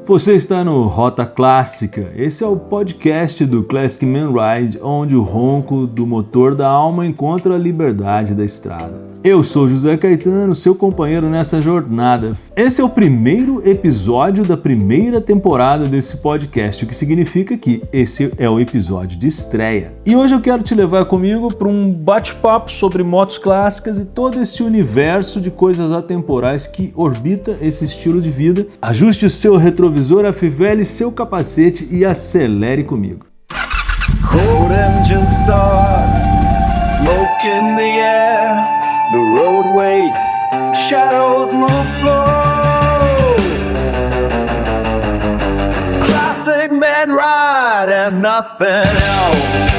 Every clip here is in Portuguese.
Você está no Rota Clássica. Esse é o podcast do Classic Man Ride, onde o ronco do motor da alma encontra a liberdade da estrada. Eu sou José Caetano, seu companheiro nessa jornada. Esse é o primeiro episódio da primeira temporada desse podcast, o que significa que esse é o episódio de estreia. E hoje eu quero te levar comigo para um bate-papo sobre motos clássicas e todo esse universo de coisas atemporais que orbita esse estilo de vida. Ajuste o seu retrovisor, afivele seu capacete e acelere comigo. Cold engine starts, smoke in the air. The road waits, shadows move slow. Classic man ride and nothing else.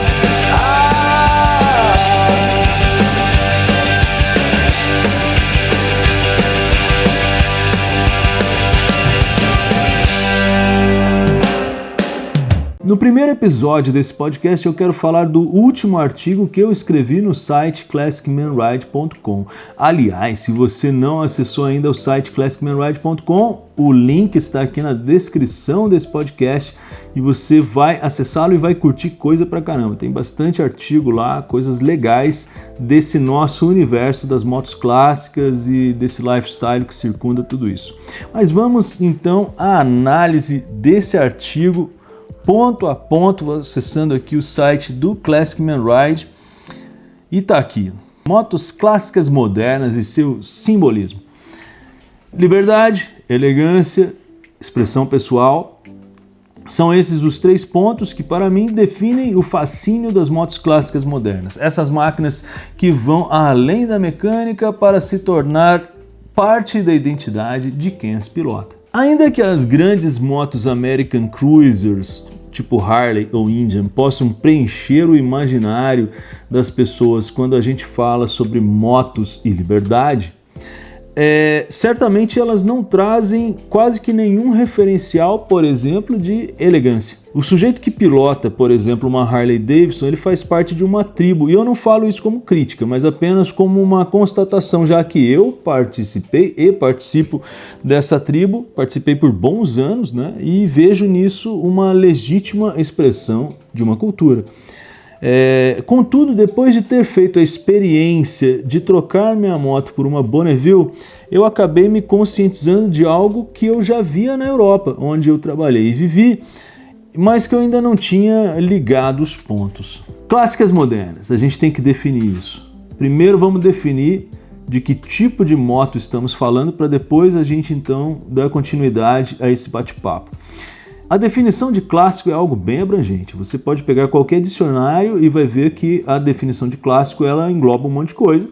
No primeiro episódio desse podcast eu quero falar do último artigo que eu escrevi no site classicmanride.com. Aliás, se você não acessou ainda o site classicmanride.com, o link está aqui na descrição desse podcast e você vai acessá-lo e vai curtir coisa pra caramba. Tem bastante artigo lá, coisas legais desse nosso universo das motos clássicas e desse lifestyle que circunda tudo isso. Mas vamos então à análise desse artigo ponto a ponto, acessando aqui o site do Classic Man Ride, e tá aqui: motos clássicas modernas e seu simbolismo. Liberdade, elegância, expressão pessoal, são esses os 3 pontos que para mim definem o fascínio das motos clássicas modernas. Essas máquinas que vão além da mecânica para se tornar parte da identidade de quem as pilota. Ainda que as grandes motos American Cruisers, tipo Harley ou Indian, possam preencher o imaginário das pessoas quando a gente fala sobre motos e liberdade, certamente elas não trazem quase que nenhum referencial, por exemplo, de elegância. O sujeito que pilota, por exemplo, uma Harley Davidson, ele faz parte de uma tribo, e eu não falo isso como crítica, mas apenas como uma constatação, já que eu participei e participo dessa tribo, participei por bons anos, né, e vejo nisso uma legítima expressão de uma cultura. Contudo, depois de ter feito a experiência de trocar minha moto por uma Bonneville, eu acabei me conscientizando de algo que eu já via na Europa, onde eu trabalhei e vivi, mas que eu ainda não tinha ligado os pontos. Clássicas modernas, a gente tem que definir isso. Primeiro vamos definir de que tipo de moto estamos falando, para depois a gente então dar continuidade a esse bate-papo. A definição de clássico é algo bem abrangente. Você pode pegar qualquer dicionário e vai ver que a definição de clássico ela engloba um monte de coisa.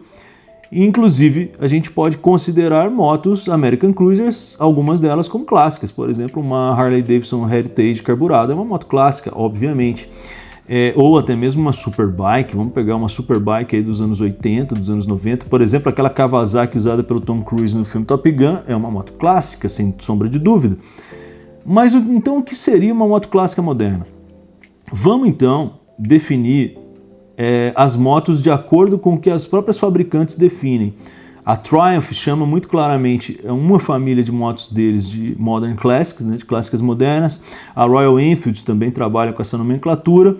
Inclusive, a gente pode considerar motos American Cruisers, algumas delas como clássicas. Por exemplo, uma Harley Davidson Heritage carburada é uma moto clássica, obviamente. Ou até mesmo uma Superbike. Vamos pegar uma Superbike aí dos anos 80, dos anos 90. Por exemplo, aquela Kawasaki usada pelo Tom Cruise no filme Top Gun é uma moto clássica, sem sombra de dúvida. Mas então o que seria uma moto clássica moderna? Vamos então definir as motos de acordo com o que as próprias fabricantes definem. A Triumph chama muito claramente uma família de motos deles de Modern Classics, né, de clássicas modernas. A Royal Enfield também trabalha com essa nomenclatura.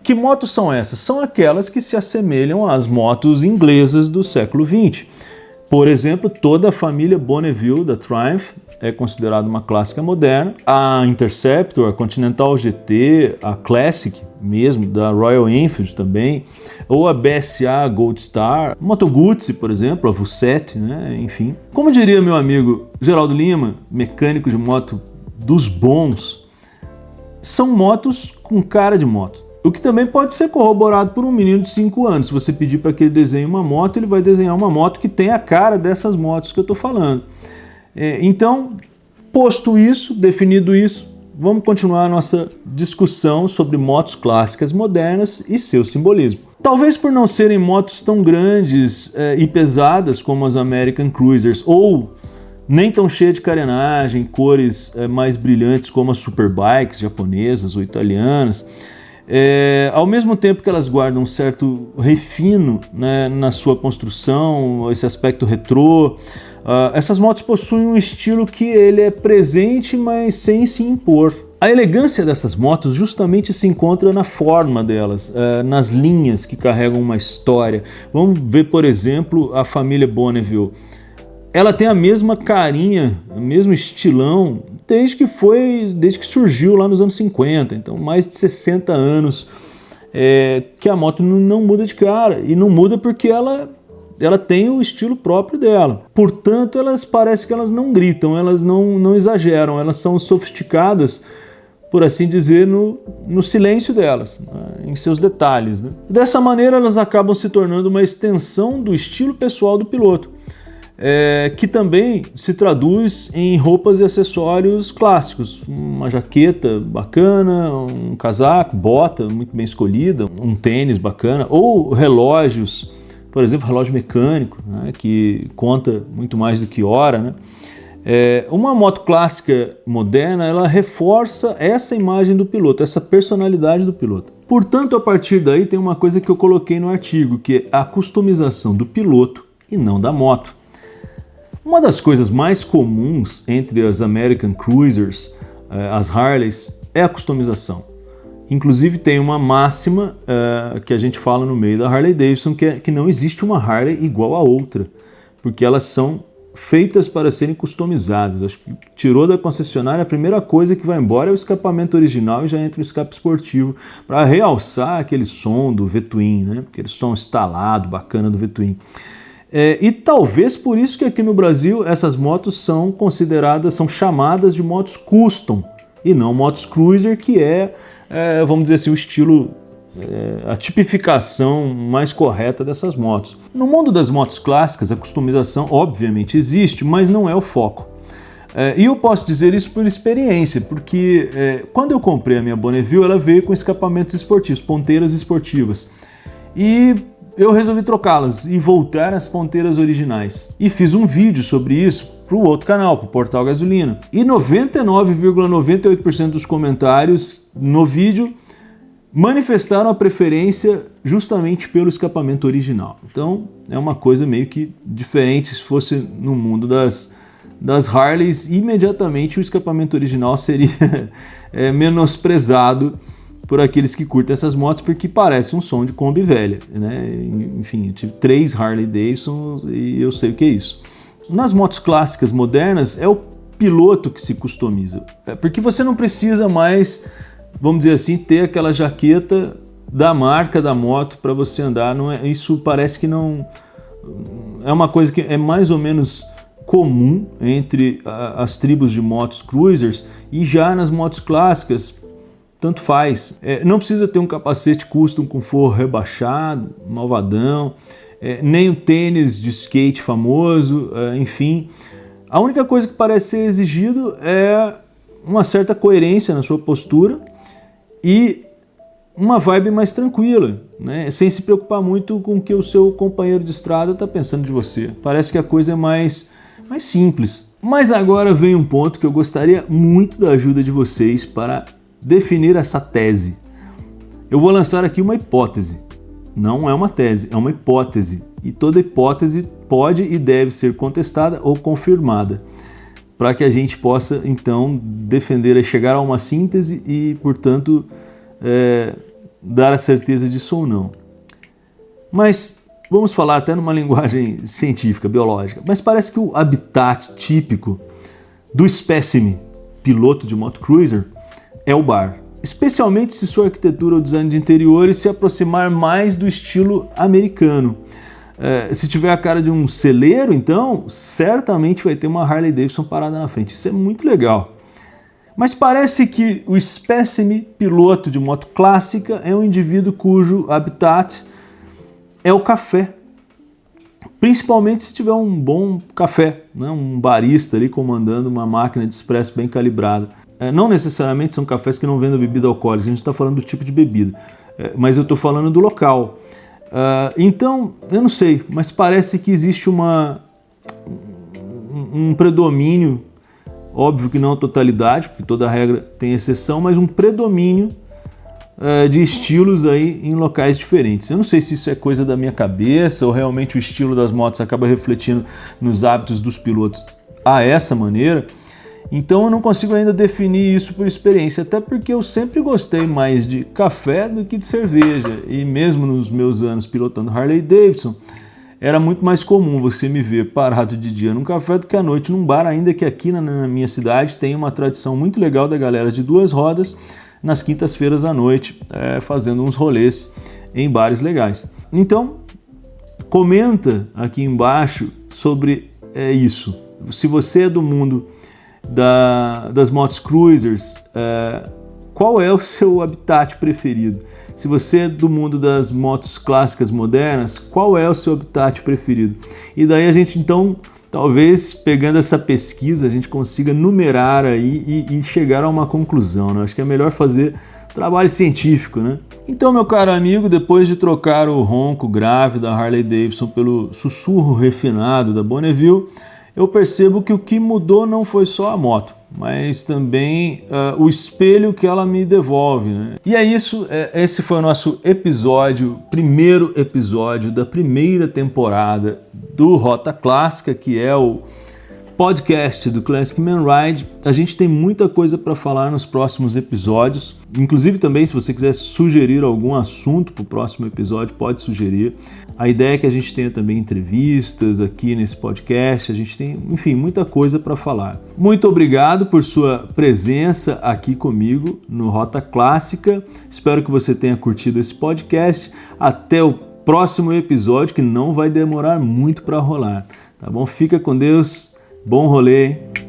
Que motos são essas? São aquelas que se assemelham às motos inglesas do século XX. Por exemplo, toda a família Bonneville da Triumph é considerada uma clássica moderna. A Interceptor, a Continental GT, a Classic mesmo, da Royal Enfield também, ou a BSA Gold Star, Moto Guzzi, por exemplo, a Vucette, né? Enfim. Como diria meu amigo Geraldo Lima, mecânico de moto dos bons, são motos com cara de moto. O que também pode ser corroborado por um menino de 5 anos. Se você pedir para que ele desenhe uma moto, ele vai desenhar uma moto que tem a cara dessas motos que eu estou falando. Então, posto isso, definido isso, vamos continuar a nossa discussão sobre motos clássicas modernas e seu simbolismo. Talvez por não serem motos tão grandes e pesadas como as American Cruisers, ou nem tão cheias de carenagem, cores mais brilhantes como as Superbikes japonesas ou italianas, Ao mesmo tempo que elas guardam um certo refino, né, na sua construção, esse aspecto retrô, Essas motos possuem um estilo que ele é presente, mas sem se impor. A elegância dessas motos justamente se encontra na forma delas, nas linhas que carregam uma história. Vamos ver, por exemplo, a família Bonneville. Ela tem a mesma carinha, o mesmo estilão, desde que surgiu lá nos anos 50, então mais de 60 anos que a moto não muda de cara, e não muda porque ela tem o estilo próprio dela. Portanto, parece que elas não gritam, elas não exageram, elas são sofisticadas, por assim dizer, no silêncio delas, né, em seus detalhes, né? Dessa maneira, elas acabam se tornando uma extensão do estilo pessoal do piloto, que também se traduz em roupas e acessórios clássicos, uma jaqueta bacana, um casaco, bota muito bem escolhida, um tênis bacana, ou relógios, por exemplo, relógio mecânico, né, que conta muito mais do que hora, né? Uma moto clássica moderna, ela reforça essa imagem do piloto, essa personalidade do piloto. Portanto, a partir daí tem uma coisa que eu coloquei no artigo, que é a customização do piloto e não da moto. Uma das coisas mais comuns entre as American Cruisers, as Harleys, é a customização. Inclusive tem uma máxima que a gente fala no meio da Harley Davidson, que não existe uma Harley igual a outra, porque elas são feitas para serem customizadas. Acho que tirou da concessionária, a primeira coisa que vai embora é o escapamento original e já entra o escape esportivo, para realçar aquele som do V-Twin, né? Aquele som estalado, bacana do V-Twin. E talvez por isso que aqui no Brasil essas motos são chamadas de motos custom e não motos cruiser, que vamos dizer assim, o estilo, a tipificação mais correta dessas motos. No mundo das motos clássicas, a customização obviamente existe, mas não é o foco. E eu posso dizer isso por experiência, porque quando eu comprei a minha Bonneville, ela veio com escapamentos esportivos, ponteiras esportivas. E eu resolvi trocá-las e voltar às ponteiras originais. E fiz um vídeo sobre isso para o outro canal, para o Portal Gasolina. E 99,98% dos comentários no vídeo manifestaram a preferência justamente pelo escapamento original. Então é uma coisa meio que diferente. Se fosse no mundo das Harleys, imediatamente o escapamento original seria menosprezado por aqueles que curtem essas motos, porque parece um som de Kombi velha, né? Enfim, eu tive 3 Harley Davidson e eu sei o que é isso. Nas motos clássicas modernas, é o piloto que se customiza, porque você não precisa mais, vamos dizer assim, ter aquela jaqueta da marca da moto para você andar. Isso parece que não... É uma coisa que é mais ou menos comum entre as tribos de motos cruisers, e já nas motos clássicas tanto faz. Não precisa ter um capacete custom com forro rebaixado, malvadão, nem um tênis de skate famoso, enfim. A única coisa que parece ser exigido é uma certa coerência na sua postura e uma vibe mais tranquila, né? Sem se preocupar muito com o que o seu companheiro de estrada está pensando de você. Parece que a coisa é mais simples. Mas agora vem um ponto que eu gostaria muito da ajuda de vocês para definir essa tese. Eu vou lançar aqui uma hipótese. Não é uma tese, é uma hipótese. E toda hipótese pode e deve ser contestada ou confirmada, para que a gente possa, então, defender, chegar a uma síntese e, portanto, dar a certeza disso ou não. Mas vamos falar até numa linguagem científica, biológica. Mas parece que o habitat típico do espécime piloto de moto cruiser é o bar, especialmente se sua arquitetura ou design de interiores se aproximar mais do estilo americano. Se tiver a cara de um celeiro, então certamente vai ter uma Harley Davidson parada na frente. Isso é muito legal. Mas parece que o espécime piloto de moto clássica é um indivíduo cujo habitat é o café. Principalmente se tiver um bom café, né? Um barista ali comandando uma máquina de expresso bem calibrada. Não necessariamente são cafés que não vendem bebida alcoólica, a gente está falando do tipo de bebida, mas eu estou falando do local. Então, eu não sei, mas parece que existe um predomínio, óbvio que não a totalidade, porque toda regra tem exceção, mas um predomínio de estilos aí em locais diferentes. Eu não sei se isso é coisa da minha cabeça ou realmente o estilo das motos acaba refletindo nos hábitos dos pilotos a essa maneira. Então eu não consigo ainda definir isso por experiência, até porque eu sempre gostei mais de café do que de cerveja. E mesmo nos meus anos pilotando Harley Davidson, era muito mais comum você me ver parado de dia num café do que à noite num bar, ainda que aqui na minha cidade tem uma tradição muito legal da galera de duas rodas nas quintas-feiras à noite, fazendo uns rolês em bares legais. Então, comenta aqui embaixo sobre isso. Se você é do mundo das motos cruisers, qual é o seu habitat preferido? Se você é do mundo das motos clássicas modernas, qual é o seu habitat preferido? E daí a gente então, talvez pegando essa pesquisa, a gente consiga numerar aí e chegar a uma conclusão, né? Acho que é melhor fazer trabalho científico, né? Então, meu caro amigo, depois de trocar o ronco grave da Harley Davidson pelo sussurro refinado da Bonneville, eu percebo que o que mudou não foi só a moto, mas também o espelho que ela me devolve, né? E é isso, esse foi o nosso primeiro episódio da primeira temporada do Rota Clássica, que é o podcast do Classic Man Ride. A gente tem muita coisa para falar nos próximos episódios, inclusive também se você quiser sugerir algum assunto para o próximo episódio, pode sugerir. A ideia é que a gente tenha também entrevistas aqui nesse podcast, a gente tem, enfim, muita coisa para falar. Muito obrigado por sua presença aqui comigo no Rota Clássica, espero que você tenha curtido esse podcast. Até o próximo episódio, que não vai demorar muito para rolar, tá bom? Fica com Deus. Bom rolê!